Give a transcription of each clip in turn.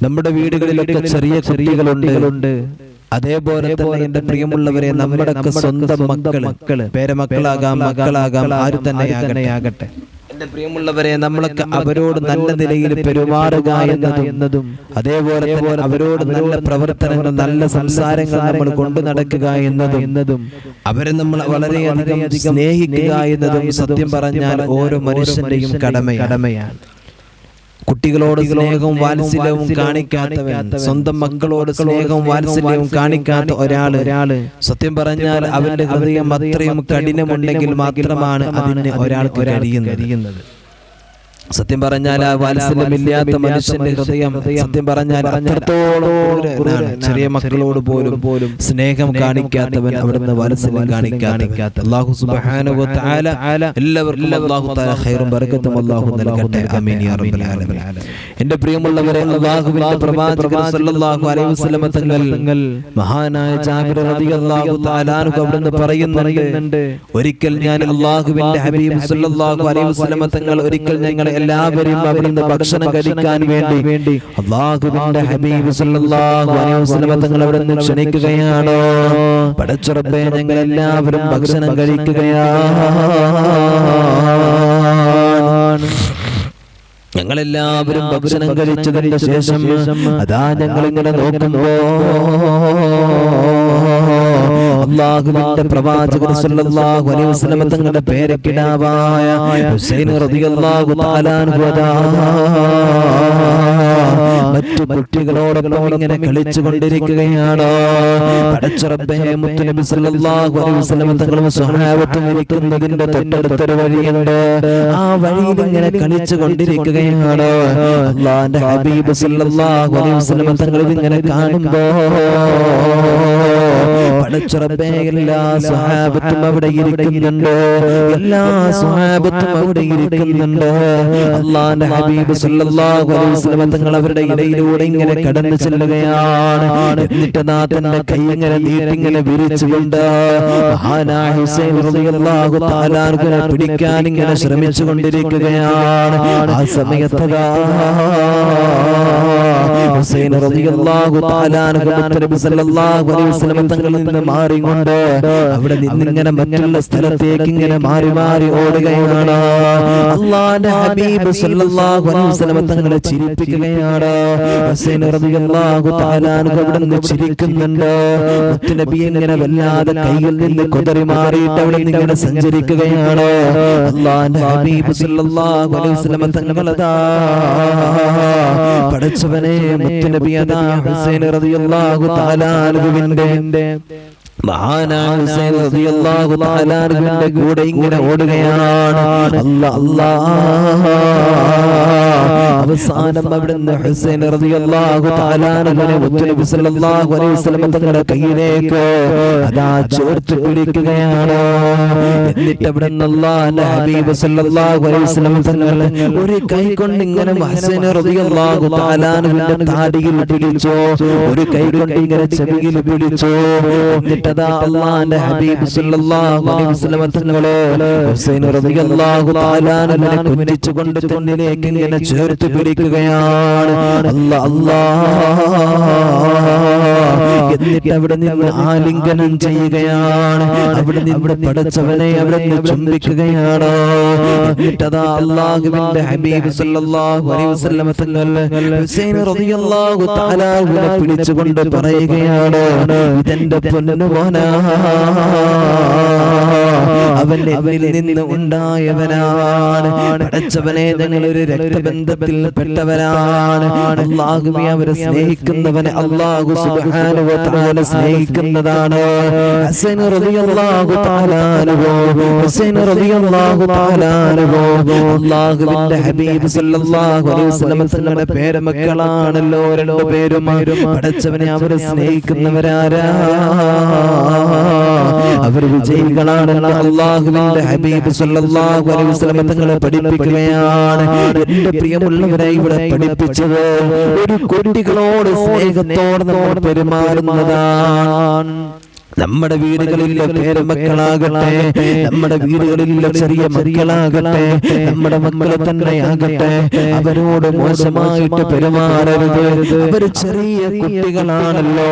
നമ്മുടെ വീടുകളിലൊക്കെ ചെറിയ കുട്ടികളുണ്ട്. അതേപോലെ തന്നെ എന്റെ പ്രിയമുള്ളവരെ, നമ്മുടെ സ്വന്തം മക്കള്, പേരമക്കളാകാം, മക്കളാകാം, ആര് തന്നെ ആകട്ടെ, എന്റെ പ്രിയമുള്ളവരെ, നമ്മളൊക്കെ അവരോട് നല്ല നിലയിൽ പെരുമാറുക എന്നതും അതേപോലെ തന്നെ അവരോട് നല്ല പ്രവർത്തനങ്ങൾ, നല്ല സംസാരങ്ങൾ നമ്മൾ കൊണ്ടു നടക്കുക എന്നതും അവരെ നമ്മൾ വളരെയധികം സ്നേഹിക്കുക എന്നതും സത്യം പറഞ്ഞാൽ ഓരോ മനുഷ്യന്റെയും കടമയാണ്. കുട്ടികളോട് സ്നേഹവും വാത്സല്യവും കാണിക്കാത്തവൻ, സ്വന്തം മക്കളോട് സ്നേഹവും വാത്സല്യവും കാണിക്കാത്ത ഒരാള് സത്യം പറഞ്ഞാൽ അവന്റെ ഹൃദയം അത്രയും കഠിനമുണ്ടെങ്കിൽ മാത്രമാണ് അതിന് ഒരാൾക്ക് കഴിയുന്നത്. സത്യം പറഞ്ഞാൽ ആ വാത്സല്യമില്ലാത്ത മനുഷ്യന്റെ ഹൃദയം സത്യം പറഞ്ഞാൽ അത്രത്തോളം ചെറിയ മക്കളോട് പോലും സ്നേഹം കാണിക്കാത്തവൻ അവിടുന്ന് വാത്സല്യം കാണിക്കാത്ത അല്ലാഹു സുബ്ഹാനഹു വ തആല എല്ലാവർക്കും അല്ലാഹു തആല ഖൈറും ബറകത്തും അല്ലാഹു നൽകട്ടെ. ആമീൻ യാ റബ്ബൽ ആലമീൻ. എൻ്റെ പ്രിയമുള്ളവരെ, അല്ലാഹുവിന്റെ പ്രവാചകൻ സല്ലല്ലാഹു അലൈഹി വസല്ലം തങ്ങൾ മഹാനായ ജാബിർ റളിയല്ലാഹു തആല അൻഹു അവിടുന്ന് പറയുന്നുണ്ട്, ഒരിക്കൽ ഞാൻ അല്ലാഹുവിന്റെ ഹബീബ് സല്ലല്ലാഹു അലൈഹി വസല്ലം തങ്ങൾ ഒരിക്കൽ ഞങ്ങൾ എല്ലാവരും അവിടുന്ന് ഭക്ഷണം കഴിക്കാൻ വേണ്ടി അല്ലാഹുവിന്റെ ഹബീബ് സല്ലല്ലാഹു അലൈഹി വസല്ലം തങ്ങൾ അവിടുന്ന് ക്ഷണിക്കുകയാണോ? പടച്ച റബ്ബേ, ഞങ്ങൾ എല്ലാവരും ഭക്ഷണം കഴിക്കുകയാണ്. ഞങ്ങളെല്ലാവരും ഭക്ഷണം കഴിച്ചതിന് ശേഷം അതാ ഞങ്ങൾ ഇങ്ങനെ നോക്കുമ്പോ അല്ലാഹുവിന്റെ പ്രവാചകൻ സല്ലല്ലാഹു അലൈഹി വസല്ലം തങ്ങളുടെ പേരക്കിടാവായ ഹുസൈൻ റളിയല്ലാഹു തആല അൻഹു മറ്റു കുട്ടികളോടൊപ്പം ഇങ്ങനെ കളിച്ചു കൊണ്ടിരിക്കുകയാണ്. പടച്ച റബ്ബേ, മുത്തുനബി സല്ലല്ലാഹു അലൈഹി വസല്ലം തങ്ങളും സ്വഹാബത്തും ഇരിക്കുന്നതിന്റെ തൊട്ടടുത്തൊരു വഴിയുണ്ട്. ആ വഴിയിൽ ഇങ്ങനെ കളിച്ചു കൊണ്ടിരിക്കുകയാണ്. അല്ലാഹുവിന്റെ ഹബീബ് സല്ലല്ലാഹു അലൈഹി വസല്ലം തങ്ങൾ ഇങ്ങനെ കാണുമ്പോ പടച്ച റബ്ബേ, എല്ലാ സ്വഹാബത്തും അവിടെ ഇരിക്കുന്നുണ്ട്. അല്ലാഹുവിന്റെ ഹബീബ് സല്ലല്ലാഹു അലൈഹി വസല്ലം തങ്ങൾ അവരുടെ ഇടയിലൂടെ ഇങ്ങനെ കടന്നു ചെല്ലുകയാണ്. എന്നിട്ട് തന്റെ കൈ ഇങ്ങനെ നീട്ടിങ്ങനെ വിരിച്ചുകൊണ്ട് മഹാനായ ഹുസൈൻ റളിയല്ലാഹു തആല അൻഹുവിനെ പിടിക്കാൻ ഇങ്ങനെ ശ്രമിച്ചു കൊണ്ടിരിക്കുകയാണ്. ആ സമയത്ത് ഹുസൈൻ റളിയല്ലാഹു തആല അൻഹു നബി സല്ലല്ലാഹു അലൈഹി വസല്ലം തങ്ങളിൽ നിന്ന് മാറിക്കൊണ്ട് അവിടെ നിന്നിങ്ങനെ മറ്റുള്ള സ്ഥലത്തേക്ക് ഇങ്ങനെ മാറി ഓടുകയാണ്. അല്ലാഹുവിന്റെ ഹബീബ് സല്ലല്ലാഹു അലൈഹി വസല്ലം തങ്ങളെ ചിരിപ്പിക്കുകയാണ്. ഹുസൈൻ റളിയല്ലാഹു തആല അൻഹു അവിടെ നിന്ന് ചിരിക്കുന്നുണ്ട്. നബി ഇങ്ങനെ വല്ലാതെ കൈയിൽ നിന്ന് കുതറി മാറിയിട്ട് അവിടെ നിന്ന് ഇങ്ങനെ സഞ്ചരിക്കുകയാണ്. അല്ലാഹുവിന്റെ ഹബീബ് സല്ലല്ലാഹു അലൈഹി വസല്ലം തങ്ങളതാ പടച്ചവനെ, മുത്തുനബി അതാ ഹുസൈൻ റളിയല്ലാഹു തആല അൻഹുവിന്റെ മഹാനായ ഹുസൈൻ റളിയല്ലാഹു തആല അൻഹുവിന്റെ കൂടെ ഇങ്ങനെ ഓടുകയാണ്. അവസാനം അവിടുന്ന് ഹുസൈൻ റളിയല്ലാഹു തആല അൻഹുവിനെ മുത്തുനബി സല്ലല്ലാഹു അലൈഹി വസല്ലം തങ്ങളുടെ കയ്യിലേക്ക് അതാ ചേർത്ത് പിടിക്കുകയാണ്. എന്നിട്ട് അവിടുന്ന് അല്ലാഹുവിന്റെ ഹബീബ് സല്ലല്ലാഹു അലൈഹി വസല്ലം തങ്ങൾ ഒരു കൈ കൊണ്ട് ഇങ്ങനെ ഹുസൈൻ റളിയല്ലാഹു തആല അൻഹുവിന്റെ താടിയിൽ പിടിച്ചു, ഒരു കൈ കൊണ്ട് ഇങ്ങനെ ചെവിയിൽ പിടിച്ചു. എന്നിട്ടതാ അല്ലാഹുവിന്റെ ഹബീബ് സല്ലല്ലാഹു അലൈഹി വസല്ലം തങ്ങൾ ഹുസൈൻ റളിയല്ലാഹു തആല അൻഹുവിനെ കുറ്റിച്ചുകൊണ്ട് തന്നിലേക്ക് ഇങ്ങനെ ചേർത്ത് പിടിക്കുകയാണ്. എന്നിട്ട് അവിടെ നിന്ന് ആലിംഗനം ചെയ്യുകയാണ്. അവിടെ നിന്ന് പടച്ചവനെ അവിടെ നിന്ന് ചുംബിക്കുകയാണ്. എന്നിട്ടതാ അല്ലാഹുവിന്റെ ഹബീബ് സല്ലല്ലാഹു അലൈഹി വസല്ലം തങ്ങൾ ഹുസൈൻ റളിയല്ലാഹു തആല അൻഹുവിനെ പിടിച്ചുകൊണ്ട് പറയുകയാണ്, ഇതെന്റെ പൊന്നുമോനാ, അവൻ എന്നിൽ നിന്ന് ഉണ്ടായവനാണ്. പടച്ചവനെ, ഞങ്ങളൊരു രക്തബന്ധത്തിൽ പെട്ടവരാണ്. അല്ലാഹുവേ, അവരെ സ്നേഹിക്കുന്നവനെ അല്ലാഹു സുബ്ഹാനഹു വ തആല സ്നേഹിക്കുന്നതാണ്. ഹുസൈൻ റളിയല്ലാഹു തആല അൻഹു, ഹുസൈൻ റളിയല്ലാഹു തആല അൻഹു അല്ലാഹുവിന്റെ ഹബീബ് സല്ലല്ലാഹു അലൈഹി വസല്ലം തങ്ങളുടെ പേരമക്കളാണല്ലോ രണ്ടുപേരും. പടച്ചവനെ, അവരെ സ്നേഹിക്കുന്നവരാരാ? അവർ വിജയികളാണെന്ന് അല്ലാഹുവിന്റെ ഹബീബ് സല്ലല്ലാഹു അലൈഹി വസല്ലം തങ്ങളെ പഠിപ്പിക്കുകയാണ്. എന്റെ പ്രിയമുള്ളവരെ, ഇവിടെ പഠിപ്പിച്ചത് ഒരു കുട്ടികളോട് സ്നേഹത്തോടെ നമ്മൾ പെരുമാറുന്നതാണ്. നമ്മുടെ വീടുകളിലെ പേരമക്കളാകട്ടെ, നമ്മുടെ വീടുകളിലെ ചെറിയ മക്കളാകട്ടെ, നമ്മുടെ മക്കളെ തന്നെ ആകട്ടെ, അവരോട് മോശമായിട്ട് പെരുമാറരുത്. അവർ ചെറിയ കുട്ടികളാണല്ലോ,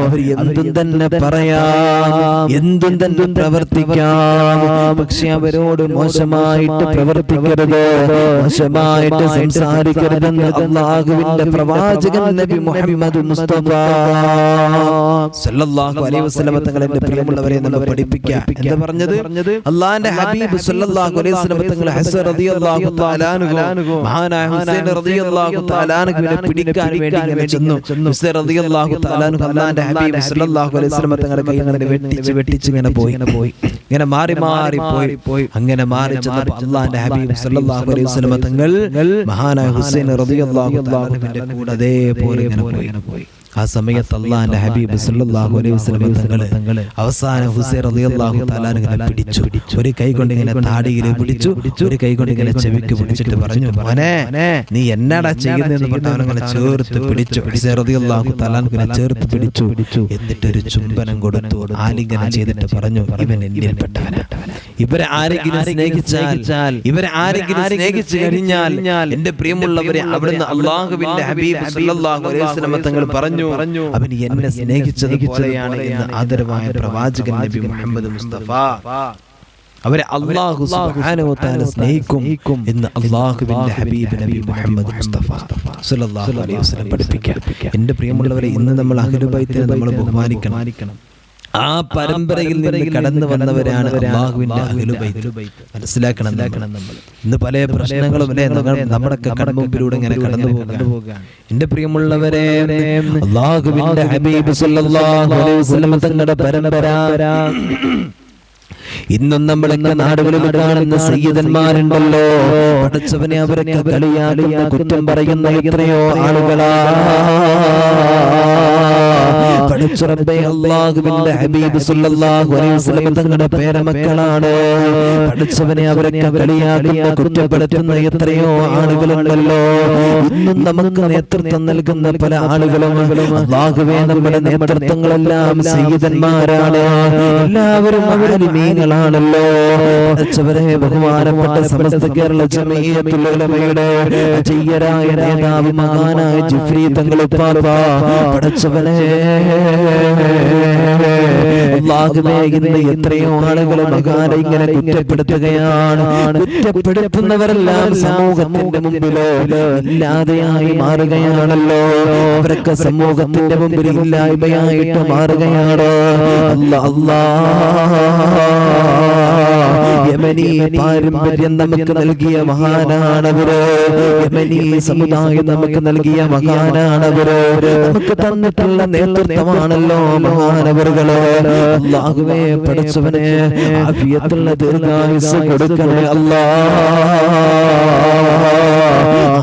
അവർ എന്തും തന്നെ പറയാം, എന്തും തന്നെ പ്രവർത്തിക്കാം. പക്ഷെ അവരോട് മോശമായിട്ട് പ്രവർത്തിക്കരുത്, മോശമായിട്ട് സംസാരിക്കരുതെന്ന് അല്ലാഹുവിന്റെ പ്രവാചകൻ നബി മുഹമ്മദ് മുസ്തഫ സല്ലല്ലാഹു അലൈഹി വസല്ലം തങ്ങളുടെ പ്രിയമുള്ളവരെ നമ്മൾ പഠിപ്പിക്കുക. എന്താ പറഞ്ഞത്? അല്ലാഹുവിന്റെ ഹബീബ് സല്ലല്ലാഹു അലൈഹി വസല്ലം തങ്ങൾ ഹസൻ റളിയല്ലാഹു തആല അൻഹു മഹാനായ ഹുസൈൻ റളിയല്ലാഹു തആല അൻഹുവിനെ പിടിക്കാൻ വേണ്ടി ഇങ്ങനെ ചെന്നു. ഹുസൈൻ റളിയല്ലാഹു തആല അൻഹു അല്ലാഹുവിന്റെ ഹബീബ് സല്ലല്ലാഹു അലൈഹി വസല്ലം തങ്ങളുടെ കയ്യിൽ നിന്ന് വെട്ടിച്ച് ഇങ്ങനെ പോയി, ഇങ്ങനെ മാറി പോയി. അങ്ങനെ മാറി ചെന്നപ്പോൾ അല്ലാഹുവിന്റെ ഹബീബ് സല്ലല്ലാഹു അലൈഹി വസല്ലം തങ്ങൾ മഹാനായ ഹുസൈൻ റളിയല്ലാഹു തആല അൻഹുവിന്റെ കൂടെ അതേപോലെ ഇങ്ങനെ പോയി. ആ സമയത്ത് അല്ലാഹുവിന്റെ ഹബീബ് സല്ലല്ലാഹു അലൈഹി വസല്ലം തങ്ങൾ അവസാനം ഹുസൈൻ റളിയല്ലാഹു തആല അൻഹുവിനെ പിടിച്ചു. ഒരു കൈ കൊണ്ട് ഇങ്ങനെ താടിയിൽ പിടിച്ചു, ഒരു കൈ കൊണ്ട് ഇങ്ങനെ ചെവിക്ക് പിടിച്ചിട്ട് പറഞ്ഞു, മോനെ നീ എന്നാടാ ചെയ്യുന്നതെന്ന് പറഞ്ഞ് അവനങ്ങനെ ചേർത്ത് പിടിച്ചു. ഹുസൈൻ റളിയല്ലാഹു തആല അൻഹുവിനെ ചേർത്ത് പിടിച്ചു. എന്നിട്ടൊരു ചുംബനം കൊടുത്തു, ആലിംഗനം ചെയ്തിട്ട് പറഞ്ഞു, ഇവൻ എന്നിൽപ്പെട്ടവനാണ്. ഇവരെ ആരെങ്കിലും സ്നേഹിച്ചാൽ, ഇവരെ ആരെങ്കിലും സ്നേഹിച്ചു കഴിഞ്ഞാൽ എന്റെ പ്രിയമുള്ളവരെ, അവിടുന്ന് അല്ലാഹുവിന്റെ ഹബീബ് സല്ലല്ലാഹു അലൈഹി വസല്ലം തങ്ങൾ പറഞ്ഞു, അവൻ എന്നെ സ്നേഹിച്ചതുപോലെയാണ് എന്ന് ആദരവായ പ്രവാചകൻ നബി മുഹമ്മദ് മുസ്തഫ. അവരെ അല്ലാഹു സുബ്ഹാനഹു വ തആല സ്നേഹിക്കും എന്ന് അല്ലാഹുവിന്റെ ഹബീബ് നബി മുഹമ്മദ് മുസ്തഫ സല്ലല്ലാഹു അലൈഹി വസല്ലം പഠിപ്പിക്കുക. എന്റെ പ്രിയമുള്ളവരെ, ഇന്ന് നമ്മൾ അഹ്ലുൽ ബൈത്തിനെ നമ്മൾ ബഹുമാനിക്കണം. ആ പരമ്പരയിൽ നിന്ന് കടന്നു വന്നവരാണ് അല്ലാഹുവിന്റെ അഹ്ലുൽ ബൈത്ത്. മനസ്സിലാക്കണം നമ്മൾ. ഇന്ന് പല പ്രശ്നങ്ങളും നമ്മുടെ കൺമുമ്പിലൂടെ ഇങ്ങനെ കടന്നു പോകുകയാണ്. എന്റെ പ്രിയമുള്ളവരെ, അല്ലാഹുവിന്റെ ഹബീബ് സല്ലല്ലാഹു അലൈഹി വസല്ലം തങ്ങളുടെ പരമ്പര ഇന്നും നമ്മളൊക്കെ നാടുകളിൽ കാണുന്ന സയ്യിദന്മാരുണ്ടല്ലോ, പഠിച്ചവനെ അവരൊക്കെ കളിയാക്കുന്ന, കുറ്റം പറയുന്ന എത്രയോ ആളുകളാ. പഠിച്ചറബേ, അല്ലാഹുവിന്റെ ഹബീബ് സല്ലല്ലാഹു അലൈഹി വസല്ലം തങ്ങളുടെ പേരമക്കളാണ്. പഠിച്ചവനെ അവരൊക്കെ കളിയാക്കുന്ന, കുറ്റപ്പെടുത്തുന്ന എത്രയോ ആളുകളുണ്ടല്ലോ. ഇന്നും നമുക്ക് നേതൃത്വം നൽകുന്ന പല ആളുകളും അല്ലാഹുവേ, നമ്മുടെ നേതൃത്വങ്ങളെല്ലാം സയ്യിദന്മാരാണ്, എല്ലാവരും ആലിമീങ്ങളാണല്ലോ. പഠിച്ചവരെ, ബഹുമാനപ്പെട്ട സമസ്ത കേരള ജമഈയത്തുൽ ഉലമയുടെ അജയ്യരായ നേതാവ് മഹാനായ ജിഫ്രി തങ്ങൾ ഉപ്പാപ്പ, പഠിച്ചവനെ അല്ലാഹുവേ, ഇന്ന് എത്രയോ ആളുകൾ മഹാനെ ഇങ്ങനെ കുറ്റപ്പെടുത്തുകയാണ്. കുറ്റപ്പെടുത്തുന്നവരെല്ലാം സമൂഹത്തിന്റെ മുമ്പിലോ ഇല്ലാതെയായി മാറുകയാണല്ലോ. അവരൊക്കെ സമൂഹത്തിന്റെ മുമ്പിൽ ഇല്ലായ്മയായിട്ട് മാറുകയാണ്. യമനി പാരമ്പര്യം നമുക്ക് നൽകിയ മഹാനാണവര്, യമനി സമുദായം നമുക്ക് നൽകിയ മഹാനാണവര്, നമുക്ക് തന്നിട്ടുള്ള നേതൃത്വമാണല്ലോ മഹാനവറുകള്. അല്ലാഹുവേ, പഠിച്ചവനെ ആഫിയത്തുള്ള ദീർഘായുസ്സ് കൊടുക്കണേ അല്ലാഹ്.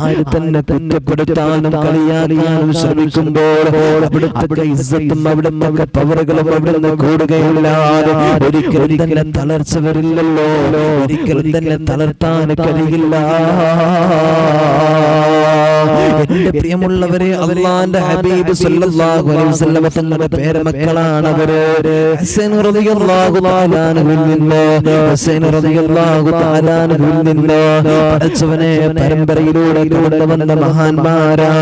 ആര് തന്നെ കുറ്റപ്പെടുത്താനും കളിയാക്കാനും ശ്രമിക്കുമ്പോൾ അവിടുത്തെ ഇസ്സത്തും അവിടുത്തെ പവറുകളും അവിടുന്ന് കൂടുകയില്ലാതെ ഒരിക്കലും തന്നെ തളർച്ച വരില്ലല്ലോ, ഒരിക്കലും തന്നെ തളർത്താൻ കഴിയില്ല. എന്റെ പ്രിയമുള്ളവരെ, അല്ലാഹുവിന്റെ ഹബീബ് സല്ലല്ലാഹു അലൈഹി വസല്ലം തങ്ങളുടെ പേരമക്കളാണ് അവര്. ഹുസൈൻ റളിയല്ലാഹു തആല അൻഹുവിൽ നിന്ന്, ഹുസൈൻ റളിയല്ലാഹു തആല അൻഹുവിൽ നിന്ന് പഠിച്ചവനെ പരമ്പരയിലൂടെ കൊണ്ടുവന്ന മഹാന്മാരാണ്.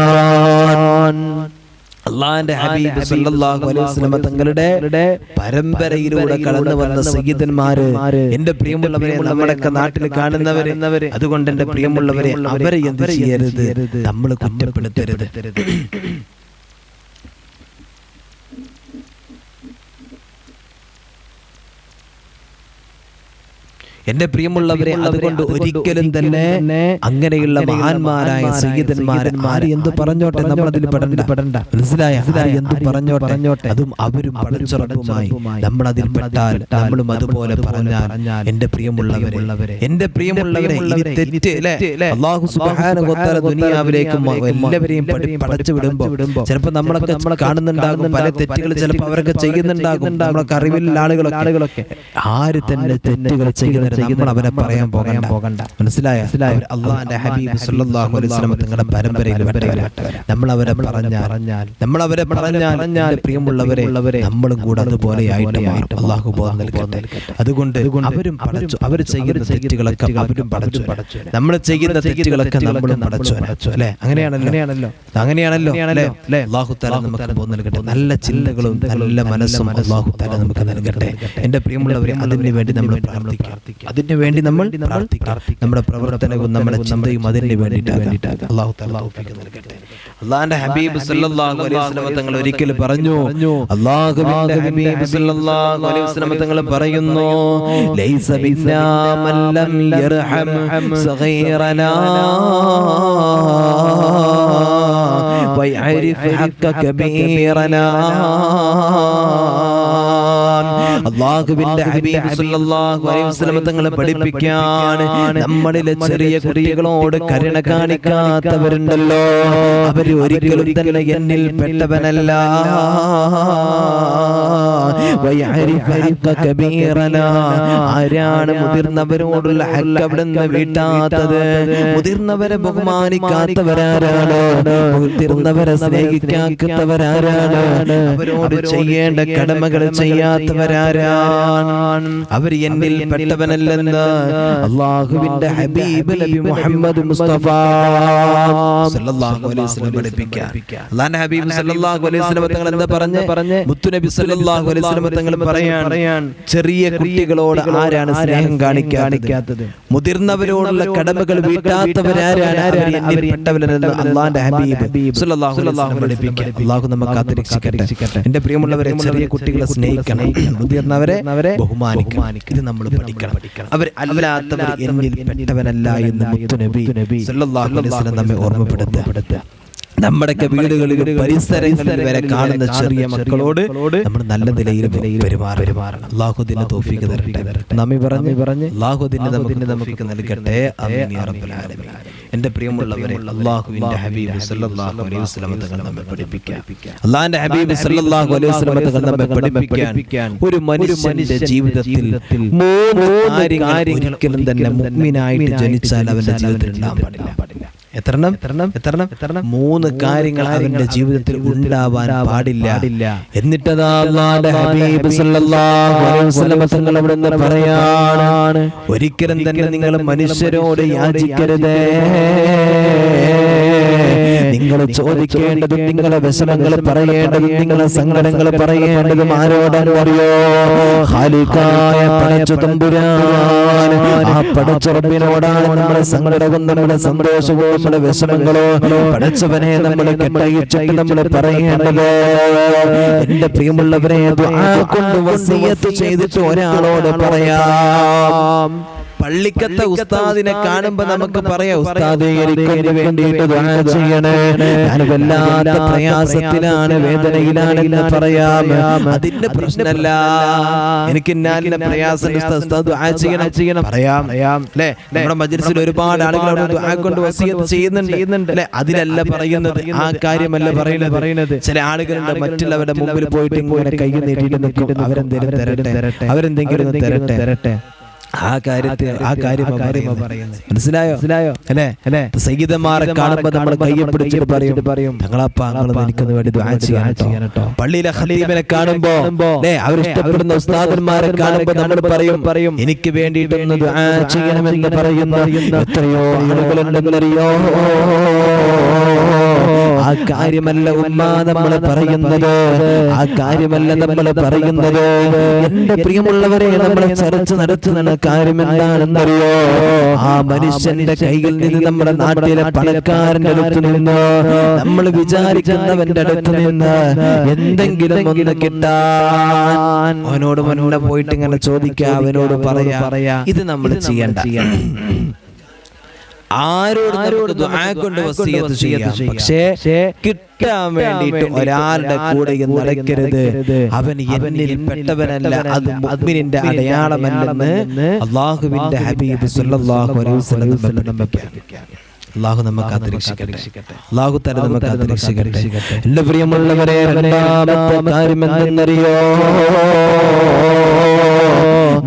അല്ലാഹുവിന്റെ ഹബീബ് സല്ലല്ലാഹു അലൈഹി വസല്ലം തങ്ങളുടെ പരമ്പരയിലൂടെ കടന്നു വന്ന സയ്യിദന്മാര്, എന്റെ പ്രിയമുള്ളവരെ, നമ്മുടെയൊക്കെ നാട്ടിൽ കാണുന്നവര്. അതുകൊണ്ട് എന്റെ പ്രിയമുള്ളവരെ, അവരെ എന്ത് ചെയ്യരുത്, നമ്മൾ കുറ്റപ്പെടുത്തരുത്. എന്റെ പ്രിയമുള്ളവരെ, അതുകൊണ്ട് ഒരിക്കലും തന്നെ അങ്ങനെയുള്ള മഹാന്മാരായ സയ്യിദന്മാരെ ആര് എന്ത് പറഞ്ഞോട്ടെ, നമ്മൾ അതിൽ പെടണ്ട. മനസ്സിലായ? എന്ത് പറഞ്ഞോട്ടെ, അതും അവരും പടച്ചുറപ്പുമായി നമ്മൾ അതിൽ പെട്ടാൽ, നമ്മളും അതുപോലെ പറഞ്ഞാൽ, എന്റെ പ്രിയമുള്ളവരെ, അല്ലാഹു സുബ്ഹാനഹു വ തആല ദുനിയാവിലേക്ക് എല്ലാവരെയും പടച്ചു വിടുമ്പോ ചിലപ്പോൾ നമ്മളൊക്കെ കാണുന്നുണ്ടാകും പല തെറ്റുകൾ, ചിലപ്പോൾ അവരൊക്കെ ചെയ്യുന്നുണ്ടാകും, നമ്മളൊക്കെ അറിവിലുള്ള ആളുകളൊക്കെ. ആര് തന്നെ തെറ്റുകൾ ചെയ്യുന്ന ചെയ്യുന്നത് നമ്മൾ അവരെ പറയാൻ പോകണ്ട. മനസ്സിലായോ? അള്ളാഹുവിന്റെ ഹബീബ് സല്ലല്ലാഹു അലൈഹി വസല്ലം തങ്ങളുടെ പരമ്പരയിൽ നമ്മൾ അവരെ പറഞ്ഞാൽ പ്രിയമുള്ളവരെ നമ്മളും കൂടെ അതുപോലെ ആയിട്ട് മാറും. അള്ളാഹു ബോധം നൽകട്ടെ. അതുകൊണ്ട് അവരും പടച്ചു, അവർ ചെയ്യുന്ന തെറ്റുകളൊക്കെ അവരും പടച്ചു, നമ്മൾ ചെയ്യുന്ന തെറ്റുകളൊക്കെ നമ്മളും പടച്ചു അല്ലെ? അങ്ങനെയാണല്ലോ അല്ലെ? അള്ളാഹു തആല നമുക്ക് ബോധം നൽകട്ടെ. നല്ല ചിന്തകളും നല്ല മനസ്സും അള്ളാഹു തആല നമുക്ക് നൽകട്ടെ. എന്റെ പ്രിയമുള്ളവരെ, അതിനു വേണ്ടി നമ്മൾ പ്രാർത്ഥിക്കാം. നമ്മുടെ പ്രവർത്തനവും നമ്മുടെ ചിന്തയും അതിന് വേണ്ടിയിട്ടാണ്. അള്ളാഹു തആല തൗഫീഖ് നൽകട്ടെ. അള്ളാഹുവിന്റെ ഹബീബ് സല്ലല്ലാഹു അലൈഹി വസല്ലം തങ്ങൾ ഒരിക്കൽ പറഞ്ഞു, അള്ളാഹുവിന്റെ ഹബീബ് സല്ലല്ലാഹു അലൈഹി വസല്ലം തങ്ങൾ പറയുന്നു, ലൈസ ബിന്നാ മൻ ലം യർഹം സഗീറനാ വയഅരിഫ് ഹഖ്ക കബീറനാ. അല്ലാഹുവിന്റെ ഹബീബ് സല്ലല്ലാഹു അലൈഹി വസല്ലം തങ്ങൾ പഠിപ്പിക്കുകയാണ്, നമ്മളിലെ ചെറിയ കുട്ടികളോട് കരുണ കാണിക്കാത്തവരുണ്ടല്ലോ, അവര് ഒരിക്കലും തന്നെ എന്നിൽ പെട്ടവനല്ല. ആരാണ് മുതിർന്നവരോടുള്ള ഹഖ് അവിടുന്ന് വീട്ടാത്തത്? മുതിർന്നവരെ ബഹുമാനിക്കാത്തവരാരാണ്? മുതിർന്നവരെ സ്നേഹിക്കാത്തവരാരാണ്? അവരോട് ചെയ്യേണ്ട കടമകൾ ചെയ്യാത്തവരാരാണ്? അവർ എന്നിൽ പെട്ടവനല്ലെന്ന് അല്ലാഹുവിന്റെ ഹബീബ് നബി മുഹമ്മദ് മുസ്തഫ സല്ലല്ലാഹു അലൈഹി വസല്ലം പഠിപ്പിക്കുക. അല്ലാഹുവിന്റെ ഹബീബ് സല്ലല്ലാഹു അലൈഹി വസല്ലം തങ്ങൾ എന്താ പറഞ്ഞ്? മുത്തുനബി സല്ലല്ലാഹു അലൈഹി വസല്ലം തങ്ങൾ പറയാൻ, ചെറിയ കുട്ടികളോട് ആരാണ് സ്നേഹം കാണിക്കാത്തത്? മുതിർന്നവരോടുള്ള കടമകൾ വീട്ടാത്തവരാരാണ്? അവർ എന്നിൽ പെട്ടവനല്ലെന്ന് അല്ലാഹുവിന്റെ ഹബീബ് സല്ലല്ലാഹു അലൈഹി വസല്ലം പഠിപ്പിക്കുക. അല്ലാഹു നമുക്ക് കാത്തിരക്ഷിക്കട്ടെ. എന്റെ പ്രിയമുള്ളവരെ, ചെറിയ കുട്ടികളെ സ്നേഹിക്കണം, മുതിർന്നവരെ ബഹുമാനിക്കണം. ഇത് നമ്മൾ പഠിക്കണം. അവർ അല്ലാത്തവർ എന്നിൽ പെട്ടവനല്ല എന്ന് മുത്തുനബി സല്ലല്ലാഹു അലൈഹി വസല്ലം നമ്മെ ഓർമ്മപ്പെടുത്തുക. നമ്മുടെയൊക്കെ വീടുകളിൽ പരിസരങ്ങളിൽ വരെ കാണുന്ന ചെറിയ മക്കളോട് നമ്മൾ നല്ല നിലയിൽ പെരുമാറണം. അല്ലാഹു ഇതിന് തൗഫീഖ് തരട്ടെ. നമ്മി പറഞ്ഞ് അല്ലാഹു ഇതിന് നമുക്ക് തൗഫീഖ് നൽകട്ടെ. ആമീൻ യാ റബ്ബൽ ആലമീൻ. എന്റെ പ്രിയമുള്ളവരെ, അല്ലാഹുവിന്റെ ഹബീബ് സല്ലല്ലാഹു അലൈഹി വസല്ലം തങ്ങൾ നമ്മെ പഠിപ്പിക്കുക. അല്ലാഹുവിന്റെ ഹബീബ് സല്ലല്ലാഹു അലൈഹി വസല്ലം തങ്ങൾ നമ്മെ പഠിപ്പിക്കാൻ, ഒരു മനുഷ്യന്റെ ജീവിതത്തിൽ മൂന്ന് കാര്യങ്ങൾ ഒരിക്കലും തന്നെ മുഅ്മിനായിട്ട് ജനിച്ചാൽ അവന്റെ ജീവിതത്തിൽ ഉണ്ടാവാൻ പാടില്ല. എത്രണ്ണം? മൂന്ന് കാര്യങ്ങൾ അവന്റെ ജീവിതത്തിൽ ഉണ്ടാവാൻ പാടില്ല. എന്നിട്ടതാ അല്ലാഹുവിന്റെ ഹബീബ് സല്ലല്ലാഹു അലൈഹി വസല്ലം തങ്ങൾ അവിടുന്ന് പറയാണ്, ഒരിക്കലും തന്നെ നിങ്ങൾ മനുഷ്യരോട് യാചിക്കരുത്. നിങ്ങൾ ചോദിക്കേണ്ടതും നിങ്ങളെ വിഷമങ്ങൾ പറയേണ്ടതും നിങ്ങളെ സങ്കടങ്ങൾ പറയേണ്ടതും ആരോടാണ് അറിയോ? ഖാലിഖായ പടച്ച തമ്പുരാൻ, ആ പടച്ച റബ്ബിനോടാണ് നമ്മുടെ സങ്കടവും നമ്മുടെ സന്തോഷവും നമ്മുടെ വിഷമങ്ങളോ പടച്ചവനെ നമ്മൾ കെട്ടഴിച്ചിട്ട് നമ്മൾ പറയേണ്ടത്. എന്റെ പ്രിയമുള്ളവരെ, ദുആ കൊണ്ട് വസിയത്ത് ചെയ്തിട്ട് ഒരാളോട് പറയാം. പള്ളിക്കത്തെ ഉസ്താദിനെ കാണുമ്പോ നമുക്ക് പറയാം, ഉസ്താദേ എനിക്ക് വേണ്ടിയിട്ട് ദുആ ചെയ്യണേ, ഞാൻ വല്ലാത്ത പ്രയാസത്തിലാണ്, വേദനയിലാണെന്ന് പറയാം. അതിന്റെ പ്രശ്നമല്ല, എനിക്ക് ഇന്നാലിന്റെ പ്രയാസം, ഉസ്താദ് ദുആ ചെയ്യണം പറയാം അല്ലേ? നമ്മുടെ മജ്‌ലിസിൽ ഒരുപാട് ആളുകൾ ദുആ കൊണ്ട് വസിയത്ത് ചെയ്യുന്നുണ്ട് അല്ലേ? അതിലല്ല പറയുന്നത്, ആ കാര്യമല്ല പറയുന്നത്. ചില ആളുകളുണ്ട് മറ്റുള്ളവരുടെ മുമ്പിൽ പോയിട്ട് ഇങ്ങനെ കൈ നീട്ടിയിട്ട് നിൽക്കും, അവരെന്തെങ്കിലും തരട്ടെ. ആ കാര്യം മനസ്സിലായോ അല്ലേ? സയ്യിദന്മാരെ കാണുമ്പോൾ നമ്മൾ കയ്യെ പിടിച്ചിട്ട് പറയും, തങ്ങളപ്പാ എനിക്കൊന്ന് വേണ്ടി ദുആ ചെയ്യണം. പള്ളിയിലെ ഖതീബിനെ കാണുമ്പോ അവരിഷ്ടപ്പെടുന്ന ഉസ്താദന്മാരെ കാണുമ്പോൾ നമ്മൾ പറയും, എനിക്ക് വേണ്ടിയിട്ടൊന്ന് ദുആ ചെയ്യണമെന്ന് പറയുന്ന എത്രയോ ആളുകളുണ്ടെന്നറിയോ? ആ കാര്യമല്ല ഉമ്മ നമ്മൾ പറയുന്നത്, ആ കാര്യമല്ല നമ്മൾ പറയുന്നത്. എന്റെ പ്രിയമുള്ളവരെ, നമ്മൾ ചർച്ച നടത്തുന്ന കാര്യം എന്താണെന്നറിയോ? ആ മനുഷ്യന്റെ കൈകളിൽ നിന്ന്, നമ്മുടെ നാട്ടിലെ പണക്കാരന്റെ അടുത്ത് നിന്ന്, നമ്മൾ വിചാരിക്കുന്നവന്റെ അടുത്ത് നിന്ന് എന്തെങ്കിലും ഒന്ന് കിട്ടാൻ അവനോട് മുന്നേ പോയിട്ട് ഇങ്ങനെ ചോദിക്കാം, അവനോട് പറയാ, ഇത് നമ്മൾ ചെയ്യണ്ട. ആരോട് ദുആ കൊണ്ട് വസിയത്ത് ചെയ്യാം, പക്ഷേ കിട്ടാൻ വേണ്ടിയിട്ട് ഒരാളുടെ കൂടെ നടക്കരുത്. അവൻ എന്നിൽ പെട്ടവനല്ല, അത് മുഅ്മിനിന്റെ അടയാളമല്ലെന്ന് അല്ലാഹുവിന്റെ ഹബീബ് സല്ലല്ലാഹു അലൈഹി വസല്ലം പഠിപ്പിക്കുക. അല്ലാഹു നമുക്ക് കാത്തിരക്ഷിക്കട്ടെ. അല്ലാഹു തആല നമുക്ക് കാത്തിരക്ഷിക്കട്ടെ. എന്റെ പ്രിയമുള്ളവരെ, രണ്ടാമത്തെ കാര്യം എന്തെന്നറിയോ?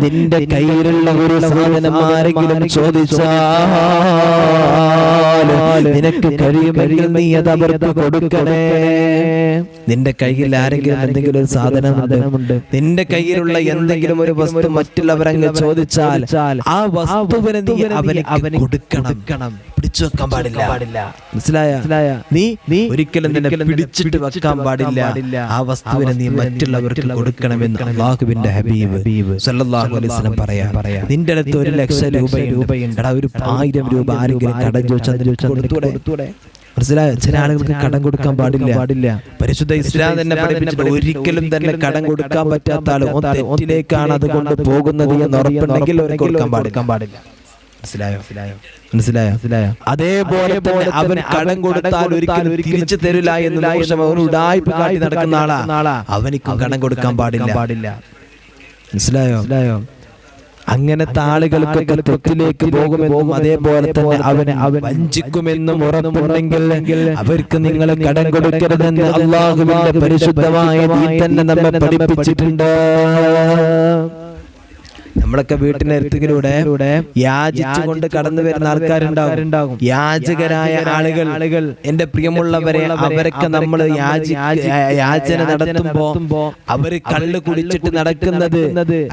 നിന്റെ കയ്യിലുള്ള ഒരു സാധനം ആരെങ്കിലും ചോദിച്ചാൽ നിനക്ക് കഴിയുമെങ്കിൽ നീ അത് അവർക്ക് കൊടുക്കണേ. നിന്റെ കയ്യിൽ ആരെങ്കിലും എന്തെങ്കിലും ഒരു സാധനമുണ്ട്, നിന്റെ കയ്യിലുള്ള എന്തെങ്കിലും ഒരു വസ്തു മറ്റുള്ളവരങ്ങ് ചോദിച്ചാൽ ആ വസ്തുവിനെ നീ അവന് കൊടുക്കണം, പിടിച്ചു വെക്കാൻ പാടില്ല. മനസ്സിലായ? നീ ഒരിക്കലും നിന്നെ പിടിച്ചിട്ട് വെക്കാൻ പാടില്ല. ആ വസ്തുവിനെ നീ മറ്റുള്ളവർക്ക് കൊടുക്കണമെന്ന് അല്ലാഹുവിന്റെ ഹബീബ് സല്ലല്ലാഹു അലൈഹി വസല്ലം പറയാ. നിന്റെ അടുത്ത് 1,00,000 രൂപയുണ്ട്, എടാ ഒരു 1000 രൂപ ആരെങ്കിലും കടം ചോദിച്ചാൽ കൊടുത്തൂടെ? മനസ്സിലായോ? ചില ആളുകൾക്ക് കടം കൊടുക്കാൻ പാടില്ല. പരിശുദ്ധ ഇസ്ലാം തന്നെ പഠിപ്പിച്ചിട്ട് ഒരിക്കലും തന്നെ കടം കൊടുക്കാൻ പറ്റാത്ത ആളും തെറ്റിലേക്കാണ് അതുകൊണ്ട് പോകുന്നത് എന്ന് ഉറപ്പുണ്ടെങ്കിൽ അവർക്ക് കൊടുക്കാൻ പാടില്ല. മനസ്സിലായോ? അതേപോലെ തന്നെ അവൻ കടം കൊടുത്താൽ ഒരിക്കലും തിരിച്ചു തരില്ല എന്ന് ഉടായ്പ കാട്ടി നടക്കുന്ന ആളാ, അവനിക്കും കടം കൊടുക്കാൻ പാടില്ല. മനസ്സിലായോ? അങ്ങനത്തെ ആളുകൾക്കൊക്കെ തെറ്റിലേക്ക് പോകുമെന്നും അതേപോലെ തന്നെ അവൻ വഞ്ചിക്കുമെന്നും ഉറപ്പുണ്ടെങ്കിൽ അവർക്ക് നിങ്ങൾ കടം കൊടുക്കരുതെന്ന് അല്ലാഹുവിന്റെ പരിശുദ്ധമായ ദീൻ തന്നെ നമ്മെ പഠിപ്പിച്ചിട്ടുണ്ട്. നമ്മളൊക്കെ വീട്ടിനടുത്തിലൂടെ യാചിച്ചുകൊണ്ട് കടന്നു വരുന്ന ആൾക്കാരുണ്ടാകും. യാചകരായ ആളുകൾ, എന്റെ പ്രിയമുള്ളവരെ, അവരൊക്കെ നമ്മൾ യാചന നടത്തുമ്പോ അവര് കള്ള് കുടിച്ചിട്ട് നടക്കുന്നത്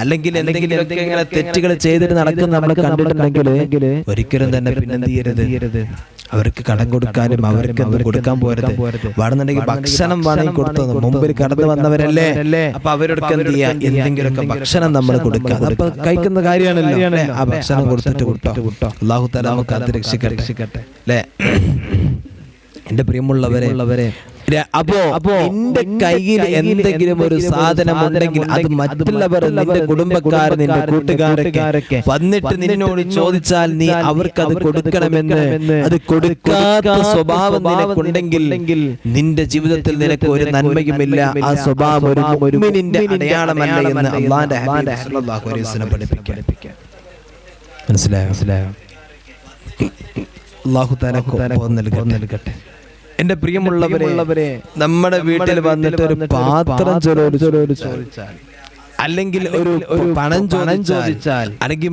അല്ലെങ്കിൽ എന്തെങ്കിലുമൊക്കെ ഇങ്ങനെ തെറ്റുകൾ ചെയ്തിട്ട് നടക്കുന്ന നമ്മൾ കണ്ടിട്ടുണ്ടെങ്കിൽ ഒരിക്കലും തന്നെ പിന്നെന്ത് ചെയ്യരുത്, അവർക്ക് കടം കൊടുക്കാനും അവർക്ക് എന്ത് കൊടുക്കാൻ പോരുത്. വേണമെന്നുണ്ടെങ്കിൽ ഭക്ഷണം വേണമെങ്കിൽ കൊടുത്തത് മുമ്പിൽ കടന്നു വന്നവരല്ലേ, അപ്പൊ അവരോടൊക്കെ എന്ത് ചെയ്യാ, എന്തെങ്കിലുമൊക്കെ ഭക്ഷണം നമ്മൾ കൊടുക്കാം. അപ്പൊ കഴിക്കുന്ന കാര്യമാണല്ലോ, ആ ഭക്ഷണം കൊടുത്തിട്ട് വിട്ടോ. അല്ലാഹു തആല നമുക്ക് അത് രക്ഷിക്കട്ടെ അല്ലേ? എന്റെ പ്രിയമുള്ളവരെ, അപ്പോ നിന്റെ കയ്യിൽ എന്തെങ്കിലും ഒരു സാധനം ഉണ്ടെങ്കിൽ അത് മറ്റുള്ളവർ, നിന്റെ കുടുംബക്കാർ, നിന്റെ കൂട്ടുകാരൊക്കെ വന്നിട്ട് നിന്നോട് ചോദിച്ചാൽ നീ അവർക്ക് അത് കൊടുക്കണമെന്ന്, അത് കൊടുക്കാത്ത സ്വഭാവം നിനക്കുണ്ടെങ്കിൽ നിന്റെ ജീവിതത്തിൽ നിനക്ക് ഒരു നന്മയുമില്ല. ആ സ്വഭാവം ഒരു മുഅ്മിനിന്റെ അടയാളമല്ല എന്ന് അല്ലാഹുവിന്റെ ഹബീബ് സല്ലല്ലാഹു അലൈഹി വസല്ലം പഠിപ്പിക്കുക. മനസ്സിലായോ? അല്ലാഹു തആല നൽകട്ടെ. എന്റെ പ്രിയമുള്ളവരെ, നമ്മുടെ വീട്ടിൽ വന്നിട്ട് ഒരു പാത്രം ചോദിച്ചാൽ, അല്ലെങ്കിൽ ഒരു പണം ചോദിച്ചാൽ, അല്ലെങ്കിൽ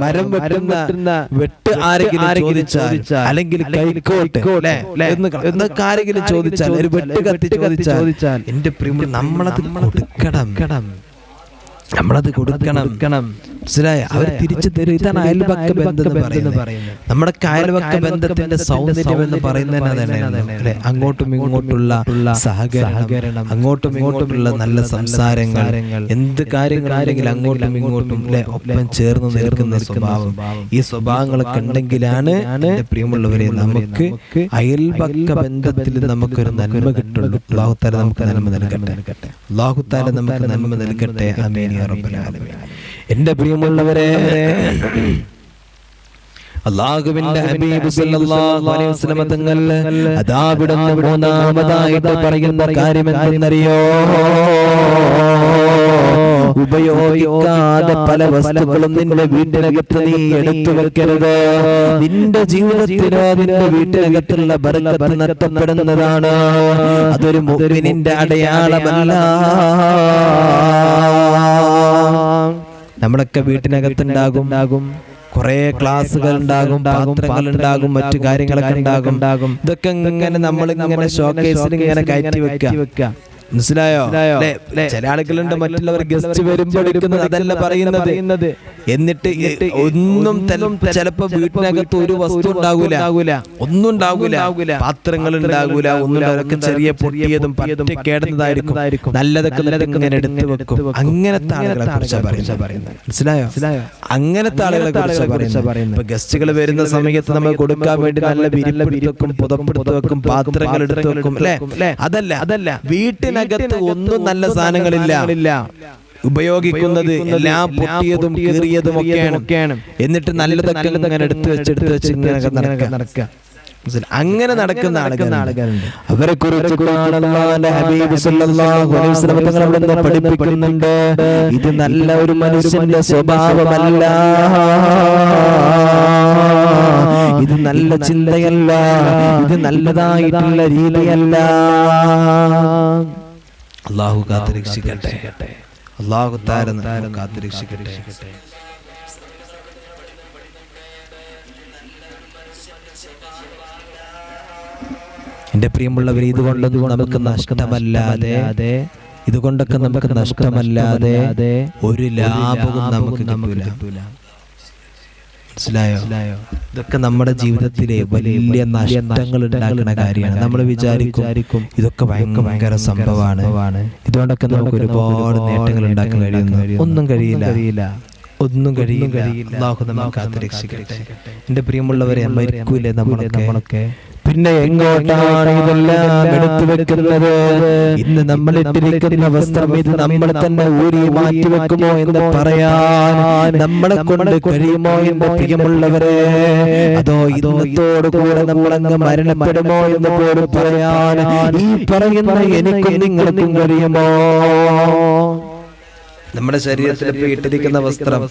മരം വെട്ടുന്ന വെട്ട് ആരെങ്കിലും ചോദിച്ചാൽ, അല്ലെങ്കിൽ കൈക്കോട്ട് എന്നൊക്കെ ആരെങ്കിലും ചോദിച്ചാൽ, ഒരു വെട്ട് കത്തി ചോദിച്ചാൽ, എന്റെ പ്രിയ നമ്മളത് കൊടുക്കണം. മനസ്സിലായ? അവർ തിരിച്ചു തരും. ഇതാണ് അയൽപക്ക ബന്ധം എന്ന് പറയുന്നത്. നമ്മുടെ അയൽപക്ക ബന്ധത്തിന്റെ സൗന്ദര്യം എന്ന് പറയുന്നത് അങ്ങോട്ടും ഇങ്ങോട്ടുള്ള സഹകരണം, അങ്ങോട്ടും ഇങ്ങോട്ടുള്ള നല്ല സംസാരങ്ങൾ, എന്ത് കാര്യങ്ങളുണ്ടെങ്കിൽ അങ്ങോട്ടും ഇങ്ങോട്ടും ഒപ്പം ചേർന്ന് നിൽക്കുന്ന സ്വഭാവം, ഈ സ്വഭാവങ്ങളൊക്കെ ഉണ്ടെങ്കിലാണ് എന്റെ പ്രിയമുള്ളവരെ നമുക്ക് അയൽപക്ക ബന്ധത്തിൽ നമുക്കൊരു നന്മ കിട്ടുള്ളൂ. അല്ലാഹു തആല നമുക്ക് നന്മ നൽകട്ടെ. അല്ലാഹു തആല നമുക്ക് നന്മ നൽകട്ടെ. ആമീൻ യാ റബ്ബൽ ആലമീൻ. എന്റെ പ്രിയമുള്ളവരെ, അല്ലാഹുവിന്റെ ഹബീബ് സല്ലല്ലാഹു അലൈഹി വസല്ലം തങ്ങൾ അതാ വിടുന്ന മൂന്നാമതായിട്ട് പറയുന്ന കാര്യം എന്തെന്നറിയോ? ഉപയോഗിക്കാതെ പല വസ്തുക്കളും നിന്റെ വീട്ടിനകത്ത് നീ എടുത്തു വെക്കരുത്. നിന്റെ ജീവിതത്തിലോ നിന്റെ വീട്ടിനകത്തുള്ള ബർക്കത്ത് നഷ്ടപ്പെടുന്നതാണ്. അതൊരു മുഅ്മിനിന്റെ അടയാളമല്ല. നമ്മളൊക്കെ വീട്ടിനകത്തുണ്ടാകും കുറെ ക്ലാസ്സുകൾ ഉണ്ടാകും, പാത്രങ്ങൾ ഉണ്ടാകും, മറ്റു കാര്യങ്ങളൊക്കെ ഉണ്ടാകും. ഇതൊക്കെ ഇങ്ങനെ നമ്മളിങ്ങനെ ഷോക്കേസിൽ ഇങ്ങനെ കയറ്റി വെക്കുക. മനസ്സിലായോ? ചില ആളുകളുണ്ട് മറ്റുള്ളവർ ഗസ്റ്റ് വരുമ്പോൾ എടുക്കുന്നത് അതല്ല പറയുന്നത്. എന്നിട്ട് ഒന്നും ചിലപ്പോ വീട്ടിനകത്ത് ഒരു വസ്തു ഉണ്ടാകൂല, ഒന്നും ഉണ്ടാകൂല, പാത്രങ്ങൾ ഉണ്ടാകൂല, ഒന്നും അതൊക്കെ ചെറിയ പൊട്ടിയതും പറ്റി കേടുന്നതായിരിക്കും. നല്ലതൊക്കെ ഇങ്ങനെ എടുത്തു വെക്കും. അങ്ങനത്തെ ആളുകളെ കുറിച്ചാണ് പറയുന്നത്. മനസ്സിലായോ? അങ്ങനത്തെ ആളുകളെ കുറിച്ചാണ് പറയുന്നത്. ഇപ്പൊ ഗസ്റ്റുകൾ വരുന്ന സമയത്ത് നമ്മൾ കൊടുക്കാൻ വേണ്ടി നല്ല വിരിപ്പെടുത്തു വെക്കും, പുതപ്പെടുത്തു വെക്കും, പാത്രങ്ങൾ എടുത്തു വെക്കും, അല്ലെ? അതല്ല, വീട്ടിനകത്ത് ഒന്നും നല്ല സാധനങ്ങളില്ല. ഉപയോഗിക്കുന്നത് എല്ലാം പൊട്ടിയതും കീറിയതും ഒക്കെയാണ്. എന്നിട്ട് നല്ലതൊക്കെ ഇങ്ങനെ എടുത്തു വെച്ച് ഇങ്ങനെ നടക്കുക. അങ്ങനെ നടക്കുന്ന ആളുകളുണ്ട്. അവരെ കുറിച്ച് ഹബീബ് സല്ലല്ലാഹു അലൈഹി വസല്ലം തങ്ങൾ അവിടെ പഠിപ്പിക്കുന്നുണ്ട്. ഇത് നല്ല ഒരു മനുഷ്യന്റെ സ്വഭാവമല്ല, ഇത് നല്ല ചിന്തയല്ല, ഇത് നല്ലതായിട്ടുള്ള രീതിയല്ല. അല്ലാഹു കാത്തുരക്ഷിക്കട്ടെ. അല്ലാഹു തആല നമ്മെ കാത്തുരക്ഷിക്കട്ടെ. എന്റെ പ്രിയമുള്ളവർ, ഇതുകൊണ്ടൊന്നും നമുക്ക് നഷ്ടമല്ലാതെ, ഇതുകൊണ്ടൊക്കെ നമുക്ക് നഷ്ടമല്ലാതെ ഒരു ലാഭവും നമുക്ക് കിട്ടൂല. മനസ്സിലായോ? ഇതൊക്കെ നമ്മുടെ ജീവിതത്തിലെ വലിയ നഷ്ടങ്ങൾ ഉണ്ടാക്കുന്ന കാര്യമാണ്. നമ്മൾ വിചാരിക്കും ഇതൊക്കെ ഭയങ്കര സംഭവമാണ്, ഇതുകൊണ്ടൊക്കെ നമുക്ക് ഒരുപാട് നേട്ടങ്ങൾ ഉണ്ടാക്കാൻ കഴിയുന്നു. ഒന്നും കഴിയില്ല. അല്ലാഹു നമ്മെ കാത്തുരക്ഷിക്കട്ടെ. എന്റെ പ്രിയമുള്ളവരെ, മരിക്കൂലേ നമ്മളൊക്കെ? പിന്നെ എങ്ങോട്ടാണ് ഇതെല്ലാം എടുത്തു വെക്കുന്നത്? ഇന്ന് നമ്മൾ ഇട്ടിരിക്കുന്ന വസ്ത്രം ഇത് നമ്മൾ തന്നെ ഊരി മാറ്റി വെക്കുമോ എന്ന് പറയാൻ നമ്മളെ കൊണ്ട് കഴിയുമോ എന്റെ പ്രിയമുള്ളവരെ? അതോ ഇന്നത്തോടു കൂടെ നമ്മളങ്ങ് മരണപ്പെടുമോ എന്ന് പോലും പറയാൻ ഈ പറയുന്ന എനിക്കും നിങ്ങൾക്കും കഴിയുമോ? നമ്മുടെ ശരീരത്തിൽ ഇട്ടിരിക്കുന്ന വസ്ത്രം,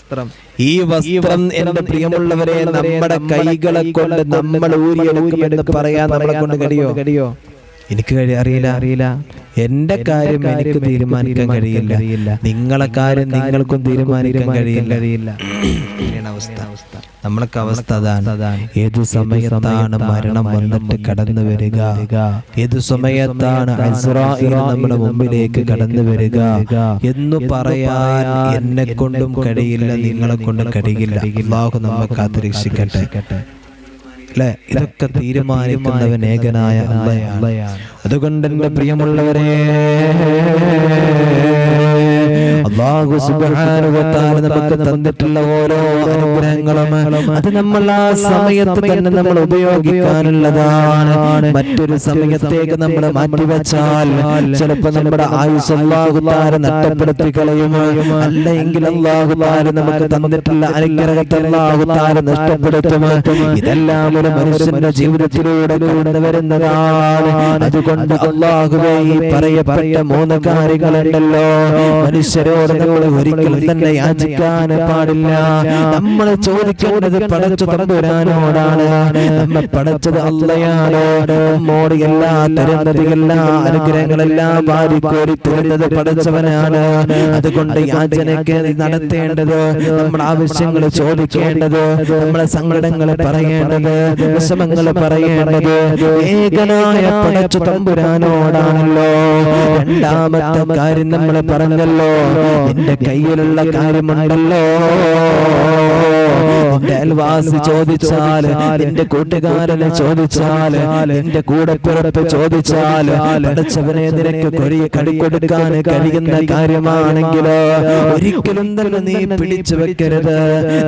ഈ വസ്ത്രം എന്റെ പ്രിയമുള്ളവരെ നമ്മുടെ കൈകളെ കൊണ്ട് നമ്മൾ ഊരിയെടുക്കുമെന്ന് പറയാൻ നമ്മളെ കൊണ്ട് കഴിയോ? എനിക്ക് അറിയില്ല. എന്റെ കാര്യം എനിക്ക് തീരുമാനിക്കാൻ കഴിയില്ല, നിങ്ങളെ കാര്യം നിങ്ങൾക്കും തീരുമാനിക്കാൻ കഴിയില്ല. അവസ്ഥ നമ്മളൊക്കെ അവസ്ഥ അതാണ്. ഏതു സമയത്താണ് മരണം വന്നിട്ട് കടന്നു വരിക, ഏതു സമയത്താണ് അസ്റാഈൽ നമ്മുടെ മുമ്പിലേക്ക് കടന്നു വരിക എന്ന് പറയാൻ എന്നെ കൊണ്ടും കഴിയില്ല, നിങ്ങളെ കൊണ്ടും കഴിയില്ല. അല്ലാഹു നമ്മെ കാത്തുരക്ഷിക്കട്ടെ. അല്ലെ, ഇതൊക്കെ തീരുമാനിക്കുന്നവൻ ഏകനായ അല്ലാഹുവാണ്. അതുകൊണ്ട് എന്റെ പ്രിയമുള്ളവരെ, അല്ലാഹു സുബ്ഹാനഹു വ തആല നമുക്ക് തന്നിട്ടുള്ള ഓരോ അനുഗ്രഹങ്ങളും അത് നമ്മൾ ആ സമയത്ത് തന്നെ നമ്മൾ ഉപയോഗിക്കാനുള്ളതാണ്. മറ്റൊരു സമയത്തേക്ക് നമ്മൾ മാറ്റിവെച്ചാൽ ചിലപ്പോൾ നമ്മുടെ ആയുസ് അല്ലാഹു തആല നഷ്ടപ്പെടുത്തി കളയും. അല്ലെങ്കിൽ അല്ലാഹു തആല നമുക്ക് തന്നിട്ടുള്ള അനുഗ്രഹത്തെ അല്ലാഹു തആല നഷ്ടപ്പെടുത്തും. ഇതെല്ലാം ഒരു മനുഷ്യന്റെ ജീവിതത്തിലൂടെ കടന്നു വരുന്നതാണ്. അതുകൊണ്ട് അല്ലാഹുവേ, ഈ പറയപ്പെട്ട 3 കാര്യങ്ങളുണ്ടല്ലോ, മനുഷ്യരോട് നമ്മൾ ഒരിക്കലും തന്നെ യാചിക്കാൻ പാടില്ല. നമ്മൾ ചോദിക്കേണ്ടത് പടച്ച തമ്പുരാനോടാണ്. നമ്മെ പടച്ചത് അല്ലാഹുവാണ്. നമ്മോട് എല്ലാ തരുന്നതെല്ലാം അനുഗ്രഹങ്ങളെല്ലാം വാരിക്കോരി തരുന്നത് പടച്ചവനാണ്. അതുകൊണ്ട് യാചനയ്ക്ക് നടത്തേണ്ടത്, നമ്മുടെ ആവശ്യങ്ങൾ ചോദിക്കേണ്ടത്, നമ്മുടെ സങ്കടങ്ങൾ പറയേണ്ടത്, വിഷമങ്ങൾ പറയേണ്ടത് ഏകനായ പടച്ച തമ്പുരാനോടാണല്ലോ. രണ്ടാമത്തെ കാര്യം നമ്മൾ പറഞ്ഞല്ലോ, നിന്റെ കയ്യിലുള്ള കാര്യമുണ്ടല്ലോ, നിന്റെ അയൽവാസി ചോദിച്ചാൽ, നിന്റെ കൂട്ടുകാരനെ ചോദിച്ചാൽ, നിന്റെ കൂടെപ്പിറപ്പ് ചോദിച്ചാൽ പടച്ചവനെ നിനക്ക് കടിക്കൊടുക്കാൻ കഴിയുന്ന കാര്യമാണെങ്കിൽ ഒരിക്കലും തന്നെ നീ പിടിച്ചു വെക്കരുത്,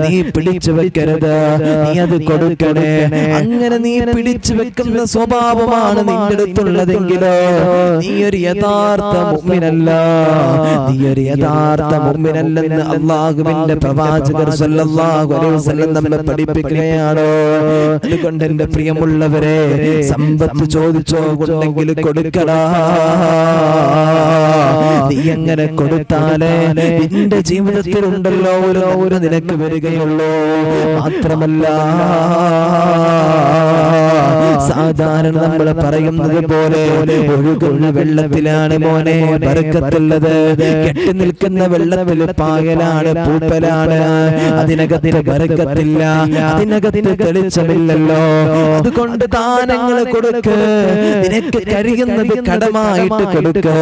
നീ അത് കൊടുക്കണേ. അങ്ങനെ നീ പിടിച്ചു വെക്കുന്ന സ്വഭാവമാണ് നിന്റെ അടുത്തുള്ളതെങ്കിൽ നീ ഒരു യഥാർത്ഥ മുഅ്മിനല്ല, മുഅ്മിനല്ലെന്ന് അല്ലാഹുവിന്റെ പ്രവാചകർ സല്ലല്ലാഹു അലൈഹി വസല്ലം നമ്മെ പഠിപ്പിക്കുകയാണ്. അതുകൊണ്ട് എന്റെ പ്രിയമുള്ളവരെ, സമ്പത്ത് ചോദിച്ചോ കൊണ്ടെങ്കിൽ കൊടുക്കടാ. നീ എങ്ങനെ കൊടുത്താലേ നിന്റെ ജീവിതത്തിൽ ഉണ്ടല്ലോ ഒരു നിനക്ക് വരികയുള്ളൂ. മാത്രമല്ല, സാധാരണ നമ്മൾ പറയുന്നത് പോലെ ഒഴുകുന്ന വെള്ളത്തിലാണ് മോനെ ബർക്കത്തുള്ളത്. കെട്ടി നിൽക്കുന്ന വെള്ളത്തിൽ പായലാണ്, പൂപ്പലാണ്, അതിനകത്ത് ബർക്കത്തില്ല, അതിനകത്ത് തെളിച്ചമില്ലല്ലോ. അതുകൊണ്ട് ദാനങ്ങൾ കൊടുക്ക്, നിനക്ക് കഴിയുന്നത് കടമായിട്ട് കൊടുക്ക്.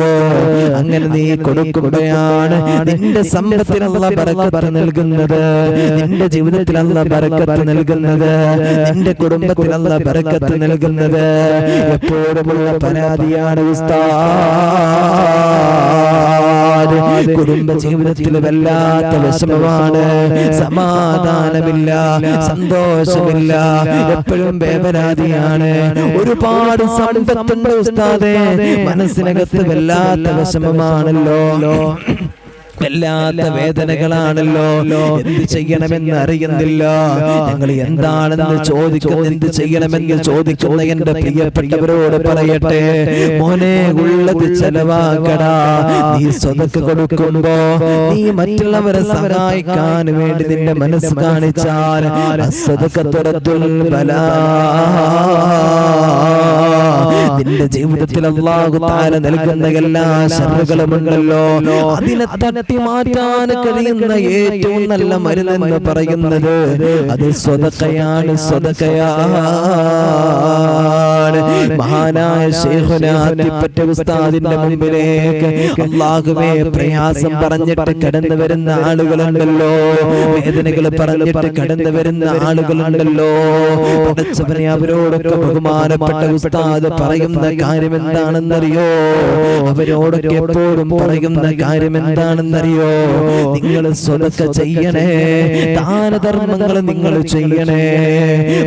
അങ്ങനെ നീ കൊടുക്കുമ്പോഴാണ് നിന്റെ സമ്പത്തിൽ അല്ലാഹു ബർക്കത്ത് നൽകുന്നത്, നിന്റെ ജീവിതത്തിൽ അല്ലാഹു ബർക്കത്ത് നൽകുന്നത്, നിന്റെ കുടുംബത്തിൽ അല്ലാഹു ബർക്കത്ത് നൽകുന്നത്. എപ്പോഴുമുള്ള പരാതിയാണ് ഉസ്താദ്, കുടുംബ ജീവിതത്തിൽ വല്ലാത്ത വിഷമമാണ്, സമാധാനമില്ല, സന്തോഷമില്ല, എപ്പോഴും വേവലാതിയാണ്. ഒരുപാട് സമ്പത്തുണ്ട് ഉസ്താദേ, മനസ്സിനകത്ത് വല്ലാത്ത വിഷമമാണല്ലോ, വല്ലാത്ത വേദനകളാണല്ലോ, എന്ത് ചെയ്യണമെന്ന് അറിയുന്നില്ല. ഞങ്ങൾ എന്താണെന്ന് ചോദിക്കുന്ന, എന്ത് ചെയ്യണമെന്ന് ചോദിക്കുന്ന എന്റെ പ്രിയപ്പെട്ടവരോട് പറയട്ടെ, മോനെ ഉള്ളത് ചെലവാക്കടാ. നീ സ്വതക്ക കൊടുക്കുമ്പോ നീ മറ്റുള്ളവരെ സഹായിക്കാൻ വേണ്ടി നിന്റെ മനസ്സ് കാണിച്ചാൽ നിന്റെ ജീവിതത്തിൽ അല്ലാഹു തആല നൽകുന്ന എല്ലാ ശർറുകളും ഉണ്ടല്ലോ, അതിനെ തട്ടി മാറ്റാൻ കഴിയുന്ന ഏറ്റവും നല്ല മരുന്നെന്ന് പറയുന്നത് അത് സ്വതക്കയാണ്, സ്വതക്കയാണ്. മഹാനായ ശൈഖുനാ അത്തിപ്പറ്റ ഉസ്താദിന്റെ മുമ്പിലേക്ക് അല്ലാഹുവേ പ്രയാസം പറഞ്ഞിട്ട് കടന്നു വരുന്ന ആളുകളുണ്ടല്ലോ, വേദനകൾ പറഞ്ഞിട്ട് കടന്നു വരുന്ന ആളുകളുണ്ടല്ലോ. പടച്ചവനെ, അവരോടൊക്കെ ബഹുമാനപ്പെട്ട ഉസ്താദ് പറയുന്ന കാര്യം എന്താണെന്നറിയോ? അവരോടൊക്കെ എപ്പോഴും പറയുന്ന കാര്യം എന്താണെന്നറിയോ? നിങ്ങൾ സ്വതക്ക ചെയ്യണേ, ദാനധർമ്മങ്ങൾ നിങ്ങൾ ചെയ്യണേ.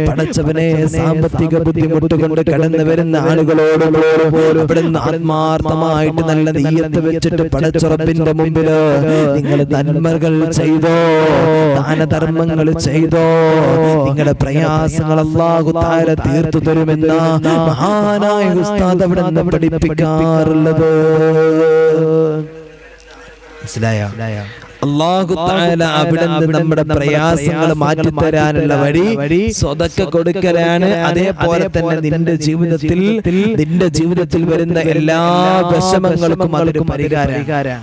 പടച്ചവനെ, സാമ്പത്തിക ബുദ്ധിമുട്ട് കൊണ്ട് കടന്നു വരുന്ന ആളുകളോട് അവിടുന്ന് ആത്മാർത്ഥമായിട്ട് നല്ല നീയത്ത് വെച്ചിട്ട് പടച്ചുറപ്പിന്റെ മുമ്പില് നിങ്ങൾ നന്മകൾ ചെയ്തോ, ദാനധർമ്മങ്ങൾ ചെയ്തോ, നിങ്ങളുടെ പ്രയാസങ്ങൾ അല്ലാഹു തആല തീർത്തു തരുമെന്ന മഹാനായ ഉസ്താദ് അവിടുന്ന് പഠിപ്പിക്കാറുള്ളത്. മനസ്സിലായോ? അല്ലാഹു തആല അവിടുന്ന് നമ്മുടെ പ്രയാസങ്ങൾ മാറ്റിത്തരാനുള്ള വഴി സ്വതക്ക കൊടുക്കലാണ്. അതേപോലെ തന്നെ നിന്റെ ജീവിതത്തിൽ വരുന്ന എല്ലാ വിഷമങ്ങൾക്കും അതൊരു പരിഹാരമാണ്.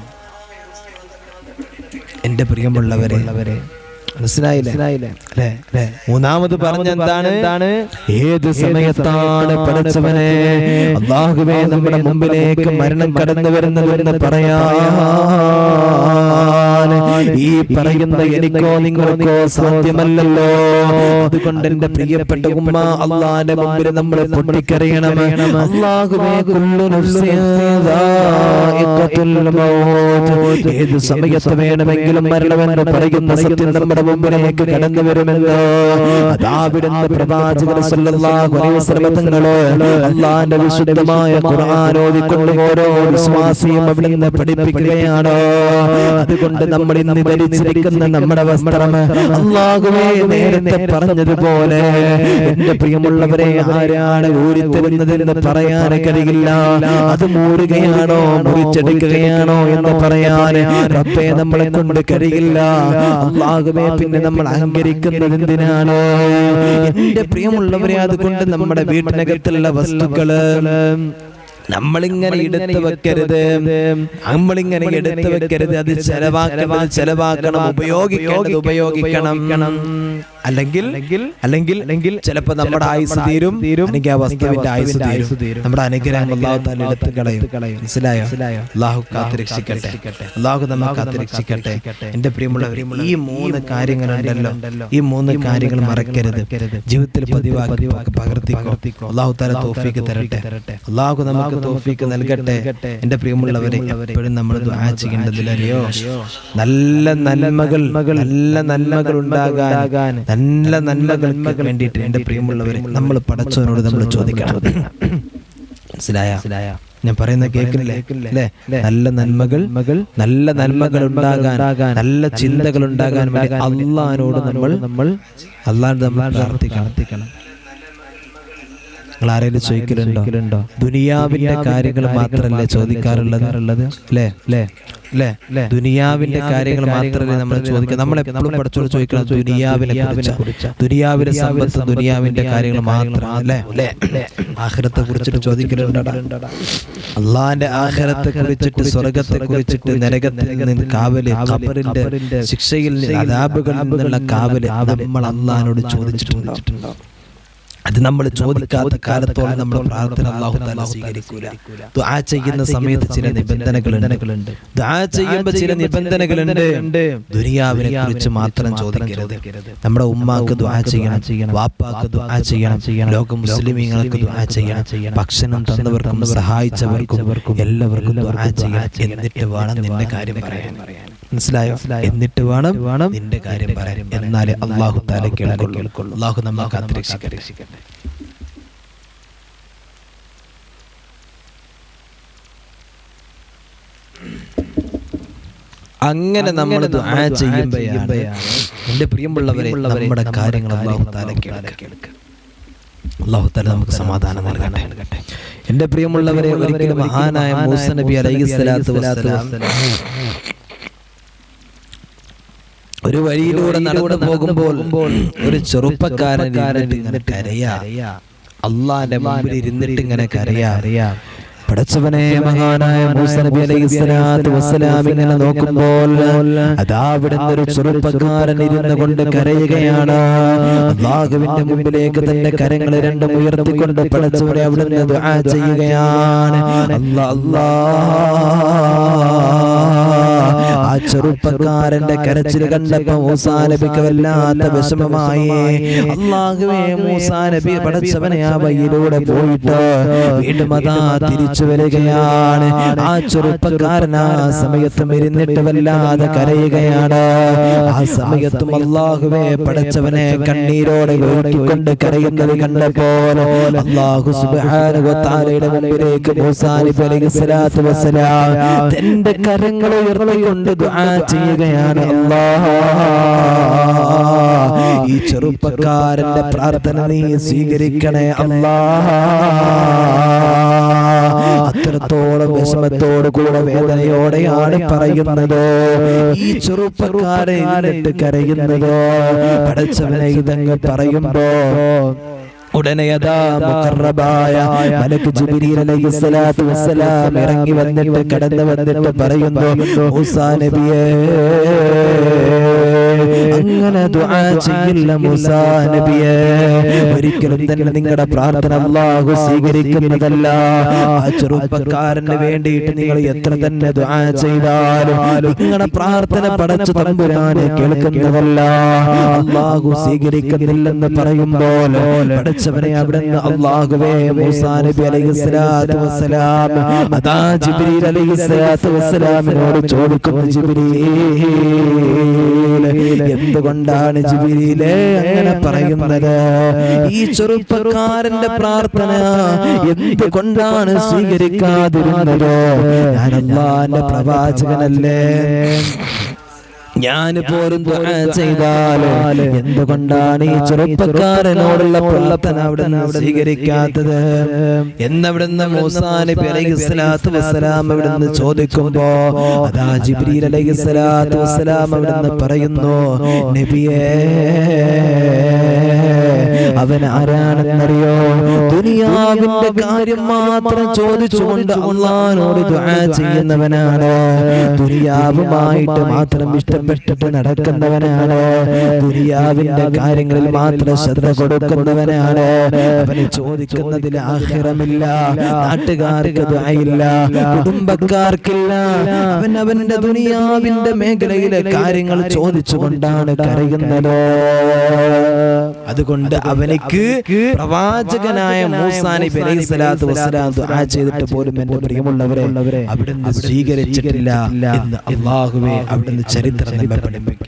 എന്റെ പ്രിയമുള്ളവരെ, മനസ്സിലായില്ലേ? മൂന്നാമത് പറഞ്ഞ എന്താണ്? ഏത് സമയത്താണ് പടച്ചവനെ അല്ലാഹുവേ നമ്മുടെ മുമ്പിലേക്ക് മരണം കടന്നു വരുന്നതെന്ന് ഈ പറയുന്ന എനിക്കോ നിങ്ങൾക്കോ സാധ്യമല്ലല്ലോ. അതുകൊണ്ട് എന്റെ പ്രിയപ്പെട്ട ഉമ്മ, അല്ലാഹുവിന്റെ മുമ്പിൽ നമ്മൾ പൊട്ടിക്കരയണം. അല്ലാഹുവേ, കുല്ലു നഫ്സിൻ ദാഇഖത്തുൽ മൗത്ത്. ഏത് സമയത്ത് വേണമെങ്കിലും മരണമെന്ന് പറയുന്ന സത്യം നമ്മുടെ മുമ്പിലേക്ക് കടന്നു വരുമെന്ന് അതാവിടുന്ന് പ്രവാചകൻ സല്ലല്ലാഹു അലൈഹി വസല്ലം തങ്ങള് അല്ലാഹുവിന്റെ വിശുദ്ധമായ ഖുർആൻ ഓതിക്കൊണ്ട് ഓരോ വിശ്വാസിയും അവിടുന്ന് പഠിപ്പിക്കുകയാണ്. അതുകൊണ്ട് നമ്മൾ ഇന്ന് ധരിച്ചിരിക്കുന്ന നമ്മുടെ വസ്ത്രം അല്ലാഹുവേ നേരത്തെ പറഞ്ഞതുപോലെ എന്റെ പ്രിയമുള്ളവരെ ആരാണ് ഊരിത്തരുന്നതെന്ന് പറയാൻ കഴിയില്ല. അത് മൂടുകയാണോ മുറിച്ചെടുക്കുകയാണോ എന്ന് പറയാൻ റബ്ബേ നമ്മളെ കൊണ്ട് കഴിയില്ല. അല്ലാഹുവേ, പിന്നെ നമ്മൾ അഹങ്കരിക്കുന്നത് എന്തിനാണോ? എന്റെ പ്രിയമുള്ളവരെ, അതുകൊണ്ട് നമ്മുടെ വീട്ടിനകത്തുള്ള വസ്തുക്കള് നമ്മളിങ്ങനെ എടുത്തു വെക്കരുത്, അത് ചെലവാക്കണം, ഉപയോഗിക്കണം. അല്ലെങ്കിൽ ചിലപ്പോ നമ്മുടെ ആയുസ് തീരും, അല്ലെങ്കിൽ ആ വസ്തുവിന്റെ ആയുസ് തീരും. നമ്മുടെ അനുഗ്രഹം അല്ലാഹു തആല എടുത്തു കളയും. മനസ്സിലായോ? അല്ലാഹു കാത്തുരക്ഷിക്കട്ടെ, അല്ലാഹു നമ്മെ കാത്തുരക്ഷിക്കട്ടെ. എന്റെ പ്രിയമുള്ളവരെ, ഈ മൂന്ന് കാര്യങ്ങളുണ്ടല്ലോ, ഈ മൂന്ന് കാര്യങ്ങൾ മറക്കരുത്. ജീവിതത്തിൽ പതിവാക്കി പകർത്തിക്കോ. അല്ലാഹു തആല തൗഫീഖ് തരട്ടെ, അല്ലാഹു നമുക്ക് തൗഫീഖ് നൽകട്ടെ. എന്റെ പ്രിയമുള്ളവരെ, എപ്പോഴും നമ്മൾ ദുആ ചെയ്യേണ്ടതില്ലയോ? നല്ല നന്മകൾ ഉണ്ടാകാൻ, നല്ല നന്മകൾക്ക് വേണ്ടിയിട്ട് എന്റെ പ്രിയമുള്ളവരെ നമ്മൾ പടച്ചവനോട് നമ്മൾ ചോദിക്കണം. മനസ്സിലായ? ഞാൻ പറയുന്ന കേൾക്കുന്നില്ലേ? നല്ല നന്മകൾ ഉണ്ടാകാൻ, നല്ല ചിന്തകൾ ഉണ്ടാകാൻ വേണ്ടി അല്ലാഹുവിനോട് നമ്മൾ പ്രാർത്ഥിക്കണം. നിങ്ങൾ ആരെങ്കിലും ചോദിക്കലുണ്ടോ? ദുനിയാവിന്റെ കാര്യങ്ങൾ മാത്രമല്ലേ ചോദിക്കാറുള്ളത്? അല്ലേ? ദുനിയാവിന്റെ കാര്യങ്ങൾ മാത്രമല്ലേ നമ്മൾ ചോദിക്കുക. നമ്മൾ എപ്പോഴും പഠിച്ചോട് ചോദിക്കണം ദുനിയാവിനെ കുറിച്ച്, ദുനിയാവിന്റെ സമ്പത്ത്, ദുനിയാവിന്റെ കാര്യങ്ങൾ മാത്രം. അല്ലേ? ആഖിറത്തെ കുറിച്ചിട്ട് ചോദിക്കലുണ്ടോ? അല്ലാഹുവിന്റെ ആഖിറത്തെ കുറിച്ചിട്ട്, സ്വർഗ്ഗത്തെ കുറിച്ചിട്ട്, നരകത്തിൽ നിന്ന് കാവല്, ഖബറിന്റെ ശിക്ഷയിൽ, അദാബുകളിൽ നിന്നുള്ള കാവല് നമ്മൾ അല്ലാഹുവിനോട് ചോദിച്ചിട്ടുണ്ടോ? അത് നമ്മൾ ചോദിക്കാത്ത കാലത്തോളം നമ്മുടെ പ്രാർത്ഥന അല്ലാഹു തആല സ്വീകരിക്കൂല. ദുആ ചെയ്യുന്ന സമയത്ത് ചില നിബന്ധനകളുണ്ട്. ദുആ ചെയ്യുമ്പോൾ ചില നിബന്ധനകളുണ്ട്. ദുനിയാവിനെ കുറിച്ച് മാത്രം ചോദിക്കരുത്. നമ്മുടെ ഉമ്മാക്ക് ദുആ ചെയ്യണം, വാപ്പാക്ക് ദുആ ചെയ്യണം, ലോക മുസ്ലിമീങ്ങൾക്ക് ദുആ ചെയ്യണം, ഭക്ഷണം തന്നവർക്കും സഹായിച്ചവർക്കും എല്ലാവർക്കും ദുആ ചെയ്യണം. എന്നിട്ട് വേണം നിന്റെ കാര്യം പറയാൻ. മനസ്സിലായോ? എന്നിട്ട് വേണം നിന്റെ കാര്യം പറയാൻ. എന്നാലേ അല്ലാഹു തആല കേൾക്കുള്ളൂ. അല്ലാഹു നമ്മെ കാത്തുരക്ഷിക്കട്ടെ. അങ്ങനെ നമ്മൾ ദുആ ചെയ്യുമ്പോഴാണ് എന്റെ പ്രിയമുള്ളവരെ നമ്മുടെ കാര്യങ്ങൾ അല്ലാഹു തആല കേൾക്കുക. അല്ലാഹു തആല നമുക്ക് സമാധാനം നൽകട്ടെ. എന്റെ പ്രിയമുള്ളവരെ, ഒരിക്കലും മഹാനായ മൂസ നബി അലൈഹിസ്സലാത്തു വസ്സലാം ഒരു വഴിയിലൂടെ നടന്നു പോകുമ്പോൾ ഒരു ചെറുപ്പക്കാരൻ കരയാ. അള്ളാന്റെ മുമ്പിൽ ഇരുന്നിട്ട് ഇങ്ങനെ കരയാ. പടച്ചവനെ, മഹാനായ മൂസ നബി അലൈഹിസ്സലാത്തു വസ്സലാം ഇങ്ങനെ നോക്കുമ്പോൾ അതാ അവിടുന്ന് ഒരു ചെറുപ്പക്കാരൻ ഇരുന്നു കൊണ്ട് കരയുകയാണ്. അല്ലാഹുവിന്റെ മുമ്പിലേക്ക് തന്റെ കരങ്ങൾ രണ്ടും ഉയർത്തിക്കൊണ്ട് പടച്ചവനെ അവിടുന്ന് ദുആ ചെയ്യുകയാണ്. ആ ചെറുപ്പക്കാരന്റെ കരച്ചിൽ കണ്ടപ്പോ മൂസാ നബിക്ക് വല്ലാത്ത വിഷമമായി. അല്ലാഹുവേ, മൂസാ നബി പടച്ചവനെ ആ വഴിയിലൂടെ പോയിട്ട് വീണ്ടും അതാ തിരിച്ചു വരികയാണ്. ആ ചെറുപ്പക്കാരൻ ആ സമയത്തും ഇരുന്നിട്ട് വല്ലാതെ കരയുകയാണ്. ആ സമയത്തും അല്ലാഹുവേ പടച്ചവനെ കണ്ണീരോടെ ഒഴുക്കിക്കൊണ്ട് കരയുന്നത് കണ്ടപ്പോൾ അല്ലാഹു സുബ്ഹാനഹു വ തആലയുടെ മുമ്പിലേക്ക് മൂസാ നബി അലൈഹിസ്സലാത്തു വസ്സലാം തന്റെ കരങ്ങൾ ഉയർത്തിക്കൊണ്ട് ദുആ ചെയ്യുകയാണ്. അല്ലാഹ്, ഈ ചെറുപ്പക്കാരന്റെ പ്രാർത്ഥന നീ സ്വീകരിക്കണേ അല്ലാഹ്. അത്രത്തോളം വിഷമത്തോടു കൂടെ വേദനയോടെയാണ് പറയുന്നത്. ഈ ചെറുപ്പക്കാരൻ എന്നിട്ട് കരയുന്നത്. പടച്ചവനെ ഇതങ്ങ് പറയുമ്പോ ഉടനെ അതാ മുഖറബായ മലക്ക് ജിബ്രീൽ അലൈഹിസ്സലാത്തു വസ്സലാം ഇറങ്ങി വന്നിട്ട് കടന്നു വന്നിട്ട് പറയുന്നു, മൂസാ നബിയേ, അങ്ങനെ ദുആ ചെയ്യില്ല മൂസാ നബിയേ, ഒരിക്കലും തന്നെ നിങ്ങളുടെ പ്രാർത്ഥന അല്ലാഹു സ്വീകരിക്കുന്നതല്ല. ആ ചെറുപ്പക്കാരന് വേണ്ടിയിട്ട് നിങ്ങൾ എത്ര തന്നെ ദുആ ചെയ്താലും നിങ്ങളുടെ പ്രാർത്ഥന പടച്ച തമ്പുരാനെ കേൾക്കുന്നതല്ല, അല്ലാഹു സ്വീകരിക്കുന്നില്ലെന്ന് പറയുമ്പോൾ പടച്ചവനെ അവിടുന്ന് അല്ലാഹുവേ മൂസാ നബി അലൈഹിസ്സലാത്തു വസ്സലാം അതാ ജിബ്രീൽ അലൈഹിസ്സലാത്തു വസ്സലാമിനോട് ചോദിക്കുന്നു, ജിബ്രീൽ, എന്തുകൊണ്ടാണ് ജിബ്രീലേ അങ്ങനെ പറയുന്നത്? ഈ ചെറുപ്പക്കാരന്റെ പ്രാർത്ഥന എന്തുകൊണ്ടാണ് സ്വീകരിക്കാതിരുന്നത്? ഞാൻ അല്ലാഹുവിന്റെ പ്രവാചകനല്ലേ, ഞാൻ പോലും ദുആ ചെയ്താലോ എന്തുകൊണ്ടാണ് ഈ ചെറുപ്പക്കാരനോടുള്ള പ്രാർത്ഥന അവിടുന്ന് സ്വീകരിക്കാത്തത് എന്നവിടുന്ന് മൂസാ നബി അലൈഹിസ്സലാത്തു വസ്സലാം അവിടുന്ന് ചോദിക്കുമ്പോ അതാ ജിബ്രീൽ അലൈഹിസ്സലാത്തു വസ്സലാം അവിടുന്ന് പറയുന്നു, നബിയേ, അവൻ ആരാണെന്നറിയോ? ദുനിയാവിന്റെ കാര്യം മാത്രം ചോദിച്ചുകൊണ്ട് അല്ലാഹുവിനോട് ദുആ ചെയ്യുന്നവനാണ്. ദുനിയാവുമായിട്ട് മാത്രം ഇഷ്ടപ്പെട്ടിട്ട് നടക്കുന്നവനാണ്. ദുനിയാവിന്റെ കാര്യങ്ങളിൽ മാത്രം ശ്രദ്ധ കൊടുക്കുന്നവനാണ്. അവന് ചോദിക്കുന്നതിൽ ആഖിറമില്ല, നാട്ടുകാർക്ക് ദുആയില്ല, കുടുംബക്കാർക്കില്ല. അവൻ അവന്റെ ദുനിയാവിന്റെ മേഖലയിലെ കാര്യങ്ങൾ ചോദിച്ചുകൊണ്ടാണ് കരയുന്നത്. അതുകൊണ്ട് അവനിക്ക് പ്രവാചകനായ മൂസാ നബി അലൈഹിസ്സലാത്തു വസ്സലാം ദുആ ചെയ്തിട്ട് പോലും എന്റെ പ്രിയമുള്ളവരെ അവിടുന്ന് സ്വീകരിച്ചിട്ടില്ല എന്ന് അല്ലാഹുവേ അവിടുന്ന് ചരിത്രം നമ്മെ പഠിപ്പിക്കും.